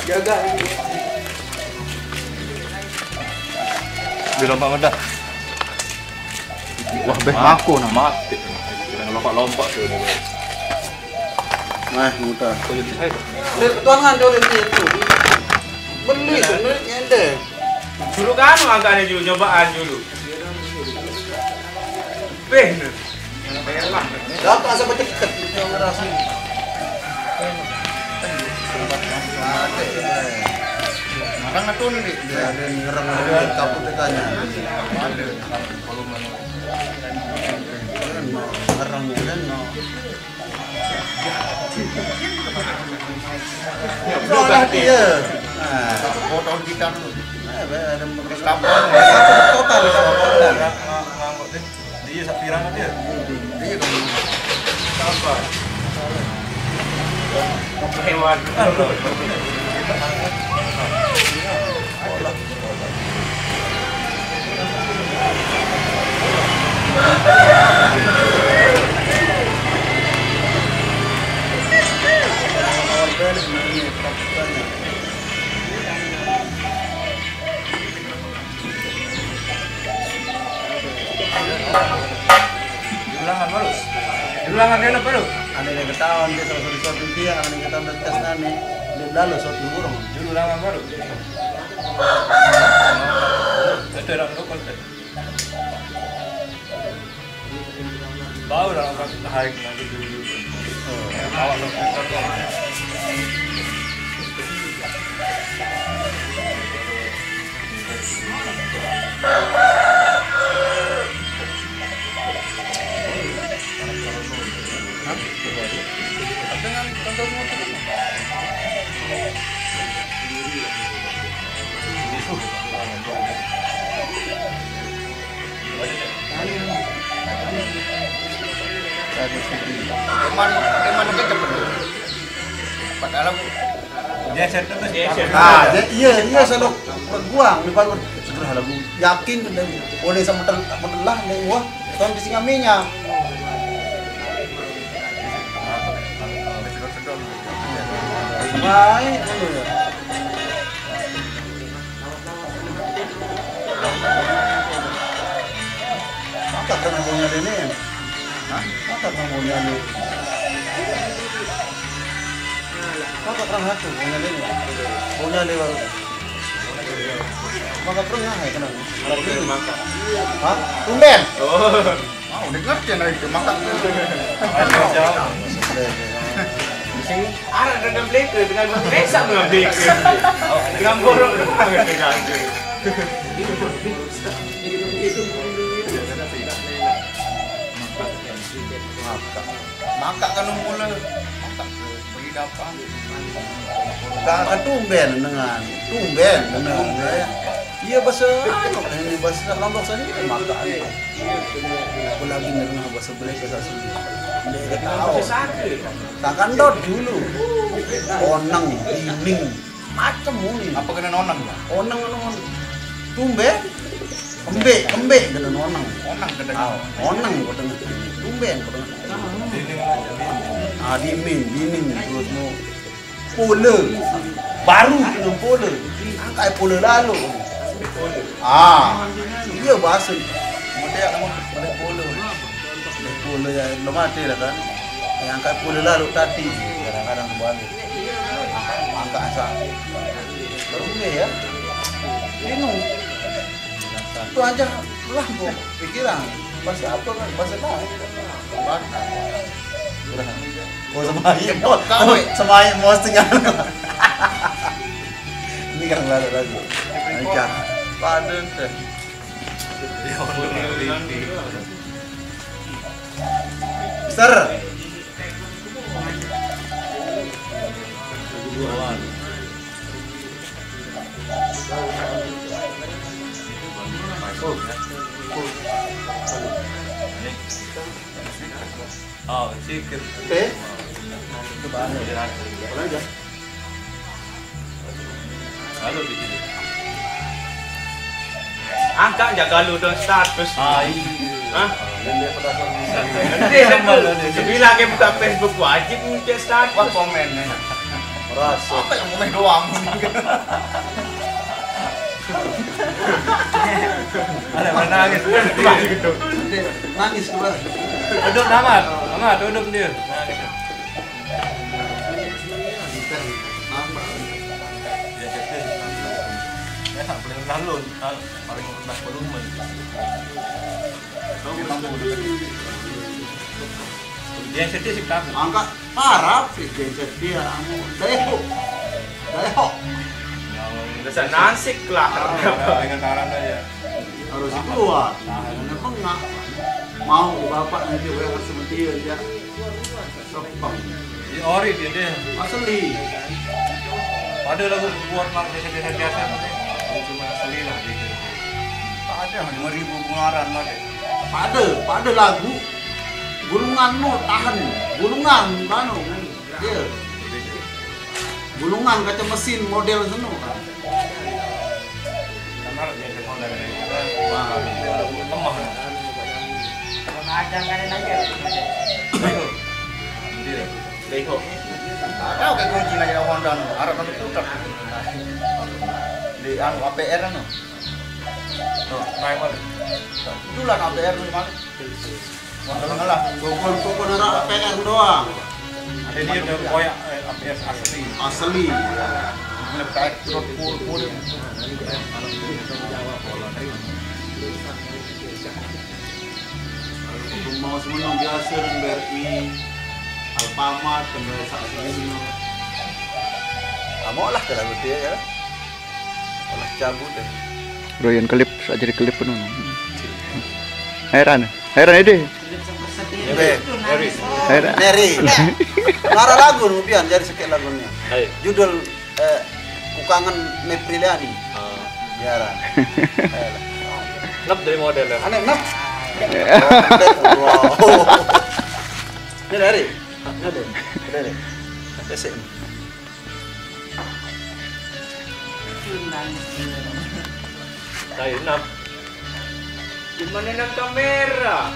Jaga ini. Di lompat medah. Wah, beh aku nah. Mati. Kita lompat-lompat tuh. Nah, mudah. Tuangan dulu itu. Beli sebenarnya deh. Dulu kan agaknya dulu nyobaan dulu. Beh. Bayarlah. Dapat sampai dekat. Orang itu nih, dia ada ngerang ada kaput ditanya. Ada volume ngerang kan no. Sudah dia. Nah, potong kita dulu. Ada berkabut total ngangkut dia sapirang dia. Dia kan apa? Hewan. Ulangan baru. Ulangan dia apa lu? Ada yang ketahuan dia salah satu suatu dia, ada yang ketahuan tes nane. Dia lalu suatu burung. Dulu ulangan baru. Itu orang lokal. Bau dalam kaki high nanti dulu. Awak lokal. Dengan tonton motor. Eman kecap dulu. Padahal Dia setan tuh dia. iya selalu berguang di baru sudah lagu yakin dan oleh sama telah nih wah tahun di singaminya. Baik dulu ya. Maka kan punya ini. Maka kan punya ini. Maka perang satu punya ini. Punya ini baru. Maka perang ya kenapa? Kalau makan. Hah? Tumben. Oh. Ah, udah ngerti nah itu maka. Sing arah dengan bleke dengan besak dengan bleke. Dengan borok dengan. Maka kan mulai maka beri dapat. Gak akan tumben dengan ya. Iya bahasa ini bahasa Lombok saja itu maka. Aku lagi dengan bahasa Belanda bahasa Sunda. Tahu. Takkan dot dulu. Onang, ining, macam ini. Apa kena nonang ya? Onang. Tumben. Kembe dengan onang. Onang kena. Onang kau dengar. Tumben kau dengar. Dining terus mau pula baru dengan pula angkai pula lalu iya bahasa model pula ya belum mati lah kan yang angkai pula lalu tadi kadang-kadang kembali angka asal baru ini ya bingung itu aja lah pikiran bahasa apa kan bahasa lain oh semayan mau setengah ini kan lalu aja paden deh Mister Oh, chicken. Itu bahan ya. Boleh aja. Lalu di sini. Angkat aja kalau udah start terus. Iya. Dan dia petasan Nanti sebila ke buka Facebook wajib muncul start. Wah komen. Rasa. Apa yang mau doang? Ada mana nangis? Masih gitu. Nangis keluar. Duduk amat, duduk dia. Nangis. Ya jadi. Ya tak boleh rendah lun, paling rendah volume. Dia sedih sih kamu. Angkat parah sih dia anu. Dehok. Dasar nasik lah. Dengan taran aja. Harus keluar. Kenapa enggak? Mau bapak nanti bayar sementir ya. Sopang. Di ori dia. Asli. Ada lagu buat mak desa-desa biasa cuma asli lah gitu. Ada 5.000 pengeluaran ada. Pada lagu gulungan no tahan. Gulungan bano. Dia. Gulungan kaca mesin model seno kan. Kamar dia telepon dari kita. Lemah. Kadang kadang aja. Leho. Dia. Leho. Ada kayak kunci aja Honda no. Arab kan tutup. Di anu APR no. Tuh, naik balik. Itulah APR no mana? Honda lah. Pokok nara PR doang. Ada dia udah koyak APS asli. Asli. Lepas pul. Mau semenang biasa dan BRI Alfamart dan saat ini. Amo lah kalau betul ya. Olah cabut deh. Royan klip saja di klip penuh. Heran ini. Heran. Neri. Nara lagu nu pian jadi sekek lagunya. Judul Kukangen Mepriliani. Biara. Nep dari model ya. Aneh nap. Wow. Ini dari. Dari. Esek. Tayo nap. Gimana nang kamera?